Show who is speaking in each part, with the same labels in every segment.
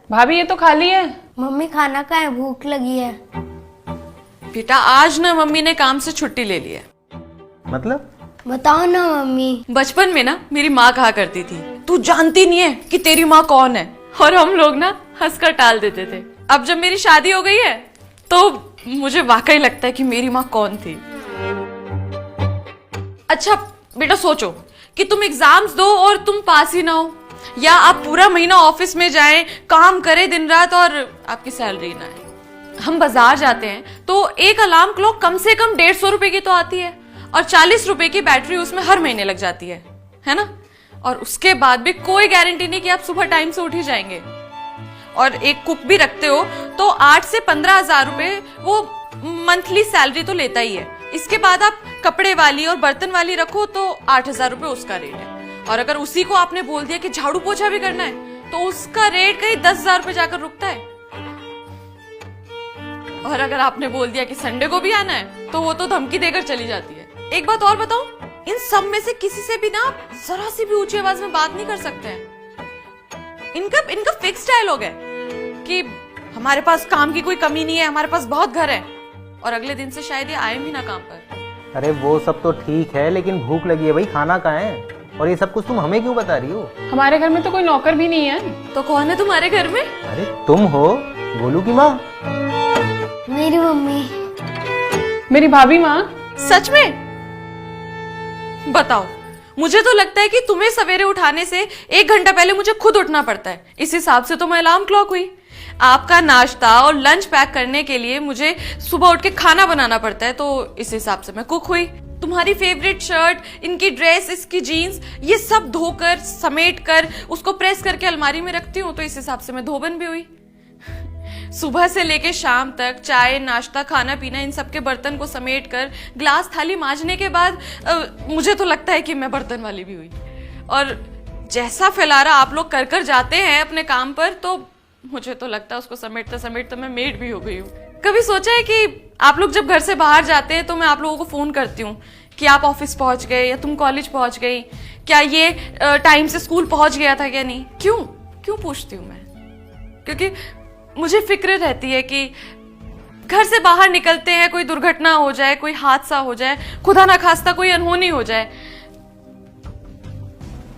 Speaker 1: भाभी ये तो खाली है।
Speaker 2: मम्मी खाना का है, भूख लगी है।
Speaker 3: बेटा आज ना मम्मी ने काम से छुट्टी ले ली है।
Speaker 4: मतलब?
Speaker 2: बताओ ना मम्मी।
Speaker 3: बचपन में ना मेरी माँ कहा करती थी तू जानती नहीं है कि तेरी माँ कौन है, और हम लोग ना हंसकर टाल देते थे। अब जब मेरी शादी हो गई है तो मुझे वाकई लगता है कि मेरी माँ कौन थी। अच्छा बेटा सोचो कि तुम एग्जाम्स दो और तुम पास ही ना हो, या आप पूरा महीना ऑफिस में जाएं, काम करें दिन रात और आपकी सैलरी ना आए। हम बाजार जाते हैं तो एक अलार्म क्लॉक कम से कम 150 रुपए की तो आती है, और 40 रुपए की बैटरी उसमें हर महीने लग जाती है ना? और उसके बाद भी कोई गारंटी नहीं कि आप सुबह टाइम से उठ ही जाएंगे। और एक कुक भी रखते हो तो 8 से 15,000 रुपए वो मंथली सैलरी तो लेता ही है। इसके बाद आप कपड़े वाली और बर्तन वाली रखो तो 8,000 रुपए उसका रेट है। और अगर उसी को आपने बोल दिया कि झाड़ू पोछा भी करना है तो उसका रेट कहीं 10,000 रुपए जाकर रुकता है। और अगर आपने बोल दिया कि संडे को भी आना है तो वो तो धमकी देकर चली जाती है। एक बात और बताऊं, इन सब में से किसी से भी ना जरा सी भी ऊंची आवाज में बात नहीं कर सकते हैं। इनका फिक्स डायलॉग है कि हमारे पास काम की कोई कमी नहीं है, हमारे पास बहुत घर है, और अगले दिन से शायद ये आए भी ना काम पर।
Speaker 4: अरे वो सब तो ठीक है, लेकिन भूख लगी है भाई, खाना कहाँ है? और ये सब कुछ तुम हमें क्यों बता रही हो?
Speaker 1: हमारे घर में तो कोई नौकर भी नहीं है।
Speaker 3: तो कौन है तुम्हारे घर में?
Speaker 4: अरे तुम हो गोलू की माँ।
Speaker 2: मेरी मम्मी।
Speaker 1: मेरी भाभी माँ।
Speaker 3: सच में? बताओ, मुझे तो लगता है कि तुम्हें सवेरे उठाने से 1 घंटा पहले मुझे खुद उठना पड़ता है। इस हिसाब से तो मैं अलार्म क्लॉक हुई। आपका नाश्ता और लंच पैक करने के लिए मुझे सुबह उठ के खाना बनाना पड़ता है, तो इस हिसाब से मैं कुक हुई। तुम्हारी फेवरेट शर्ट, इनकी ड्रेस, इसकी जीन्स, ये सब धोकर समेट कर उसको प्रेस करके अलमारी में रखती हूँ, तो इस हिसाब से मैं धोबन भी हुई। सुबह से लेके शाम तक चाय, नाश्ता, खाना पीना, इन सब के बर्तन को समेट कर ग्लास थाली मांजने के बाद मुझे तो लगता है कि मैं बर्तन वाली भी हुई। और जैसा फैलारा आप लोग कर कर जाते हैं अपने काम पर, तो मुझे तो लगता है उसको समेटते समेटते मैं मेड भी हो गई हूँ। कभी सोचा है कि आप लोग जब घर से बाहर जाते हैं तो मैं आप लोगों को फोन करती हूँ कि आप ऑफिस पहुंच गए या तुम कॉलेज पहुंच गई, क्या ये टाइम से स्कूल पहुंच गया था क्या नहीं? क्यों पूछती हूँ मैं? क्योंकि मुझे फिक्र रहती है कि घर से बाहर निकलते हैं, कोई दुर्घटना हो जाए, कोई हादसा हो जाए, खुदा ना खास्ता कोई अनहोनी हो जाए।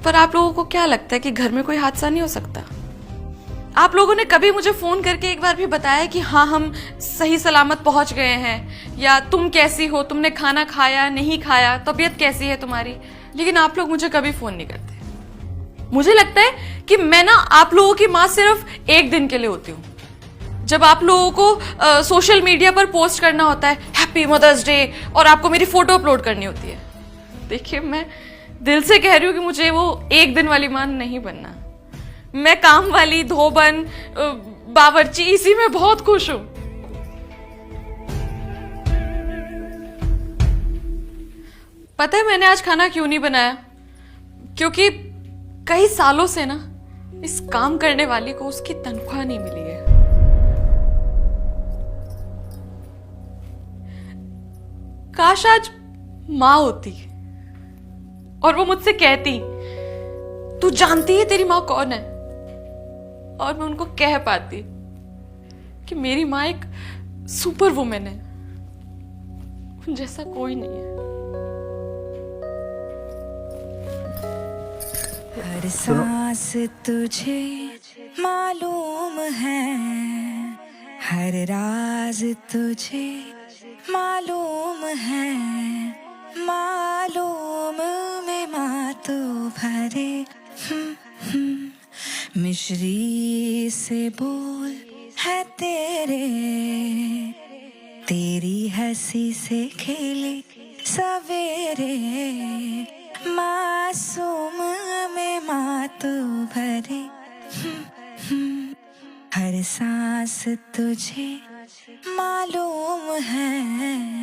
Speaker 3: पर आप लोगों को क्या लगता है कि घर में कोई हादसा नहीं हो सकता? आप लोगों ने कभी मुझे फोन करके एक बार भी बताया कि हाँ हम सही सलामत पहुंच गए हैं, या तुम कैसी हो, तुमने खाना खाया नहीं खाया, तबीयत कैसी है तुम्हारी? लेकिन आप लोग मुझे कभी फोन नहीं करते। मुझे लगता है कि मैं ना आप लोगों की माँ सिर्फ 1 दिन के लिए होती हूँ, जब आप लोगों को सोशल मीडिया पर पोस्ट करना होता है हैप्पी मदर्स डे, और आपको मेरी फोटो अपलोड करनी होती है। देखिए मैं दिल से कह रही हूँ कि मुझे वो 1 दिन वाली मां नहीं बनना। मैं काम वाली, धोबन, बावर्ची, इसी में बहुत खुश हूं। पता है मैंने आज खाना क्यों नहीं बनाया? क्योंकि कई सालों से ना इस काम करने वाली को उसकी तनख्वाह नहीं मिली है। काश आज माँ होती और वो मुझसे कहती तू जानती है तेरी माँ कौन है, और मैं उनको कह पाती कि मेरी माँ एक सुपर वुमेन है, उन जैसा कोई नहीं है।
Speaker 5: हर सांस तुझे मालूम है, हर राज तुझे मालूम है, मालूम में मातू भरे मिश्री से बोल है तेरे, तेरी हंसी से खेले सवेरे, मासूम में मातू भरे हर सांस तुझे मालूम है।